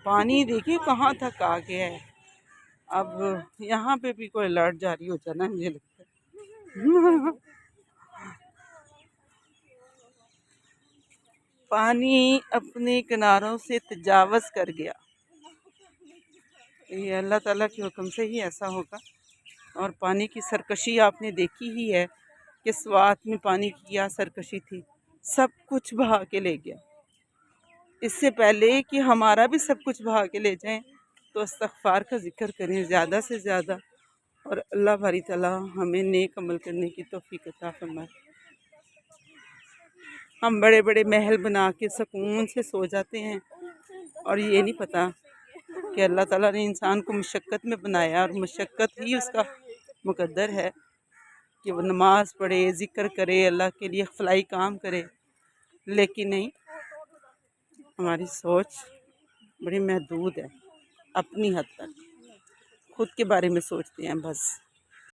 پانی دیکھیے کہاں تک آ گیا ہے. اب یہاں پہ بھی کوئی الرٹ جاری ہو جانا ہے مجھے لگتا ہے. پانی اپنے کناروں سے تجاوز کر گیا. یہ اللہ تعالیٰ کے حکم سے ہی ایسا ہوگا. اور پانی کی سرکشی آپ نے دیکھی ہی ہے کہ سوات میں پانی کی کیا سرکشی تھی. سب کچھ بہا کے لے گیا. اس سے پہلے کہ ہمارا بھی سب کچھ بہا کے لے جائیں تو استغفار کا ذکر کریں زیادہ سے زیادہ، اور اللہ باری تعالیٰ ہمیں نیک عمل کرنے کی توفیق عطا فرمائے. ہم بڑے بڑے محل بنا کے سکون سے سو جاتے ہیں اور یہ نہیں پتہ کہ اللہ تعالیٰ نے انسان کو مشقت میں بنایا، اور مشقت ہی اس کا مقدر ہے کہ وہ نماز پڑھے، ذکر کرے، اللہ کے لیے فلاحی کام کرے. لیکن نہیں، ہماری سوچ بڑی محدود ہے. اپنی حد تک خود کے بارے میں سوچتے ہیں بس.